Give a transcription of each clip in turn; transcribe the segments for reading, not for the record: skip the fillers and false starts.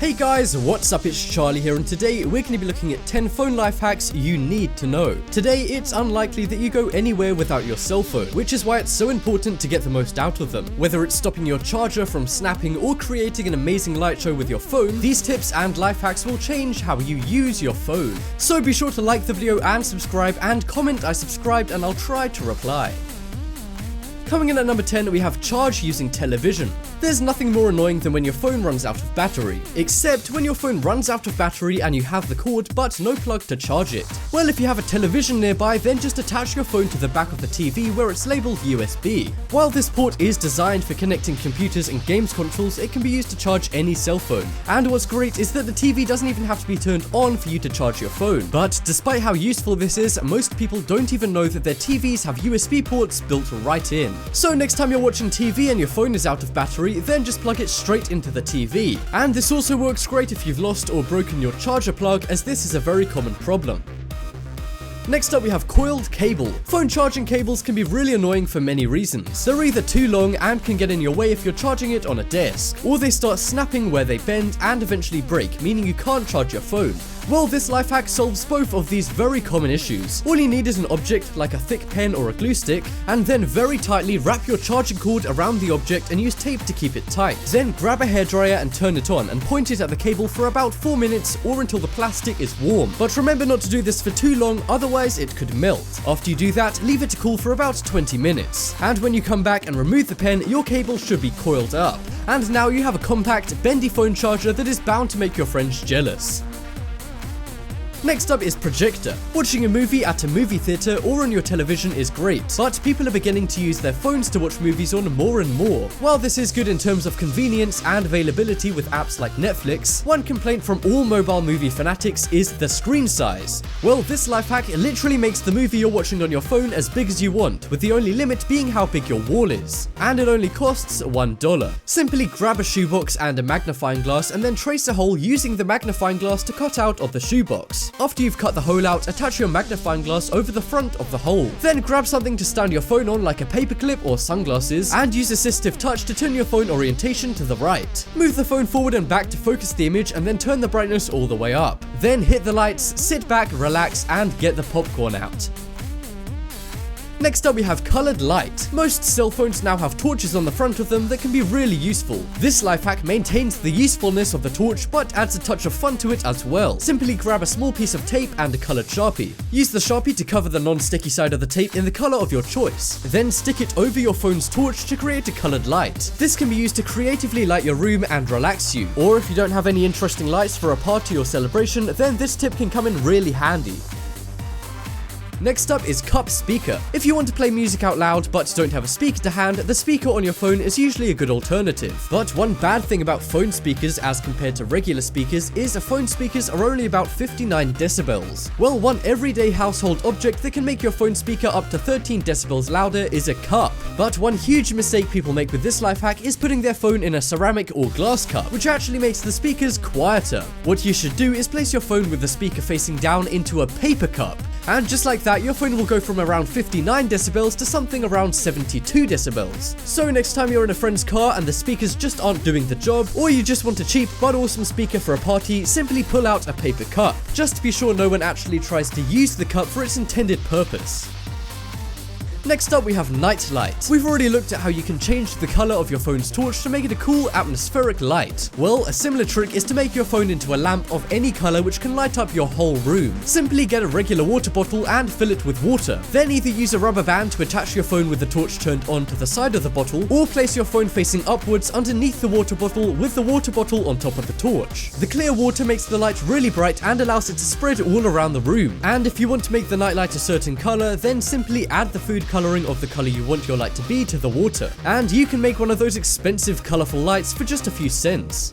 Hey guys, what's up? It's Charlie here, and today we're going to be looking at 10 phone life hacks you need to know. Today, it's unlikely that you go anywhere without your cell phone, which is why it's so important to get the most out of them. Whether it's stopping your charger from snapping or creating an amazing light show with your phone, these tips and life hacks will change how you use your phone. So be sure to like the video and subscribe, and comment I subscribed and I'll try to reply. Coming in at number 10, we have charge using television. There's nothing more annoying than when your phone runs out of battery, except when your phone runs out of battery and you have the cord but no plug to charge it. Well, if you have a television nearby, then just attach your phone to the back of the TV where it's labeled USB. While this port is designed for connecting computers and games consoles, it can be used to charge any cell phone. And what's great is that the TV doesn't even have to be turned on for you to charge your phone. But despite how useful this is, most people don't even know that their TVs have USB ports built right in. So next time you're watching TV and your phone is out of battery, then just plug it straight into the TV. And this also works great if you've lost or broken your charger plug, as this is a very common problem. Next up, we have coiled cable. Phone charging cables can be really annoying for many reasons. They're either too long and can get in your way if you're charging it on a desk, or they start snapping where they bend and eventually break, meaning you can't charge your phone. Well, this life hack solves both of these very common issues. All you need is an object like a thick pen or a glue stick, and then very tightly wrap your charging cord around the object and use tape to keep it tight. Then grab a hairdryer and turn it on and point it at the cable for about 4 minutes or until the plastic is warm. But remember not to do this for too long, otherwise it could melt. After you do that, leave it to cool for about 20 minutes. And when you come back and remove the pen, your cable should be coiled up. And now you have a compact, bendy phone charger that is bound to make your friends jealous. Next up is Projector. Watching a movie at a movie theater or on your television is great, but people are beginning to use their phones to watch movies on more and more. While this is good in terms of convenience and availability with apps like Netflix, one complaint from all mobile movie fanatics is the screen size. Well, this life hack literally makes the movie you're watching on your phone as big as you want, with the only limit being how big your wall is. And it only costs $1. Simply grab a shoebox and a magnifying glass and then trace a hole using the magnifying glass to cut out of the shoebox. After you've cut the hole out, attach your magnifying glass over the front of the hole. Then grab something to stand your phone on like a paperclip or sunglasses, and use assistive touch to turn your phone orientation to the right. Move the phone forward and back to focus the image, and then turn the brightness all the way up. Then hit the lights, sit back, relax, and get the popcorn out. Next up, we have colored light. Most cell phones now have torches on the front of them that can be really useful. This life hack maintains the usefulness of the torch but adds a touch of fun to it as well. Simply grab a small piece of tape and a colored Sharpie. Use the Sharpie to cover the non-sticky side of the tape in the color of your choice. Then stick it over your phone's torch to create a colored light. This can be used to creatively light your room and relax you. Or if you don't have any interesting lights for a party or celebration, then this tip can come in really handy. Next up is cup speaker. If you want to play music out loud but don't have a speaker to hand, the speaker on your phone is usually a good alternative. But one bad thing about phone speakers as compared to regular speakers is phone speakers are only about 59 decibels. Well, one everyday household object that can make your phone speaker up to 13 decibels louder is a cup. But one huge mistake people make with this life hack is putting their phone in a ceramic or glass cup, which actually makes the speakers quieter. What you should do is place your phone with the speaker facing down into a paper cup. And just like that, your phone will go from around 59 decibels to something around 72 decibels. So next time you're in a friend's car and the speakers just aren't doing the job, or you just want a cheap but awesome speaker for a party, simply pull out a paper cup. Just to be sure no one actually tries to use the cup for its intended purpose. Next up, we have Nightlight. We've already looked at how you can change the color of your phone's torch to make it a cool atmospheric light. Well, a similar trick is to make your phone into a lamp of any color which can light up your whole room. Simply get a regular water bottle and fill it with water. Then either use a rubber band to attach your phone with the torch turned on to the side of the bottle, or place your phone facing upwards underneath the water bottle with the water bottle on top of the torch. The clear water makes the light really bright and allows it to spread all around the room. And if you want to make the nightlight a certain color, then simply add the food coloring of the color you want your light to be to the water, and you can make one of those expensive colorful lights for just a few cents.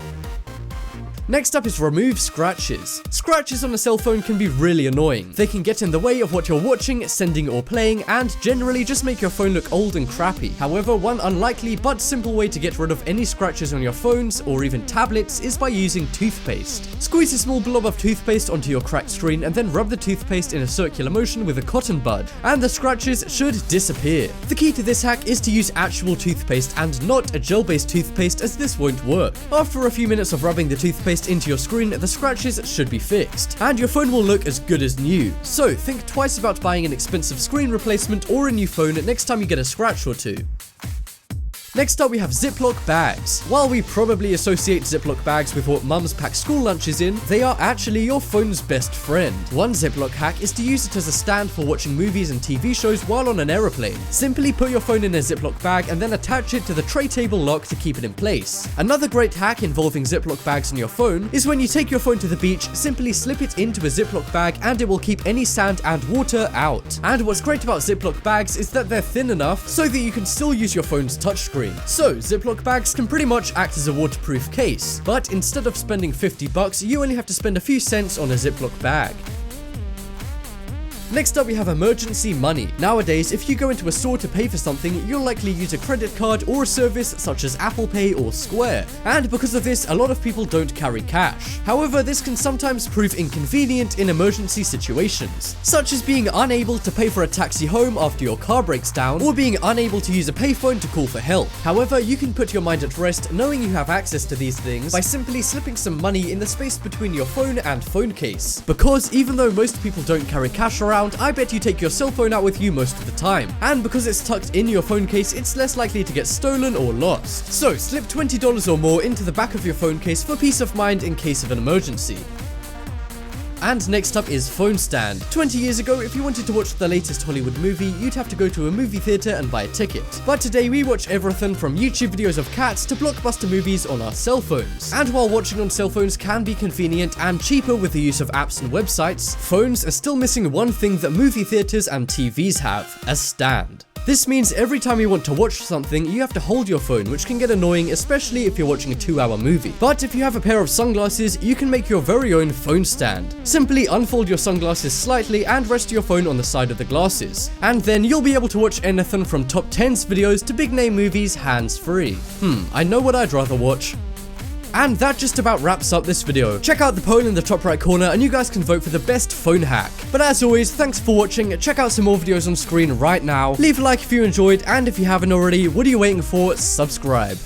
Next up is remove scratches. Scratches on a cell phone can be really annoying. They can get in the way of what you're watching, sending or playing, and generally just make your phone look old and crappy. However, one unlikely but simple way to get rid of any scratches on your phones or even tablets is by using toothpaste. Squeeze a small blob of toothpaste onto your cracked screen and then rub the toothpaste in a circular motion with a cotton bud, and the scratches should disappear. The key to this hack is to use actual toothpaste and not a gel-based toothpaste, as this won't work. After a few minutes of rubbing the toothpaste placed into your screen, the scratches should be fixed, and your phone will look as good as new. So think twice about buying an expensive screen replacement or a new phone next time you get a scratch or two. Next up we have Ziplock bags. While we probably associate Ziplock bags with what mums pack school lunches in, they are actually your phone's best friend. One Ziplock hack is to use it as a stand for watching movies and TV shows while on an aeroplane. Simply put your phone in a Ziplock bag and then attach it to the tray table lock to keep it in place. Another great hack involving Ziplock bags on your phone is when you take your phone to the beach, simply slip it into a Ziplock bag and it will keep any sand and water out. And what's great about Ziplock bags is that they're thin enough so that you can still use your phone's touchscreen. So Ziplock bags can pretty much act as a waterproof case, but instead of spending $50, you only have to spend a few cents on a Ziplock bag. Next up we have emergency money. Nowadays, if you go into a store to pay for something, you'll likely use a credit card or a service such as Apple Pay or Square. And because of this, a lot of people don't carry cash. However, this can sometimes prove inconvenient in emergency situations, such as being unable to pay for a taxi home after your car breaks down, or being unable to use a payphone to call for help. However, you can put your mind at rest knowing you have access to these things by simply slipping some money in the space between your phone and phone case. Because even though most people don't carry cash around, I bet you take your cell phone out with you most of the time, and because it's tucked in your phone case, it's less likely to get stolen or lost. So slip $20 or more into the back of your phone case for peace of mind in case of an emergency. And next up is phone stand. 20 years ago, if you wanted to watch the latest Hollywood movie, you'd have to go to a movie theater and buy a ticket. But today we watch everything from YouTube videos of cats to blockbuster movies on our cell phones. And while watching on cell phones can be convenient and cheaper with the use of apps and websites, phones are still missing one thing that movie theaters and TVs have: a stand. This means every time you want to watch something, you have to hold your phone, which can get annoying, especially if you're watching a 2-hour movie. But if you have a pair of sunglasses, you can make your very own phone stand. Simply unfold your sunglasses slightly and rest your phone on the side of the glasses. And then you'll be able to watch anything from top 10s videos to big name movies hands-free. I know what I'd rather watch. And that just about wraps up this video. Check out the poll in the top right corner and you guys can vote for the best phone hack. But as always, thanks for watching. Check out some more videos on screen right now. Leave a like if you enjoyed, and if you haven't already, what are you waiting for? Subscribe.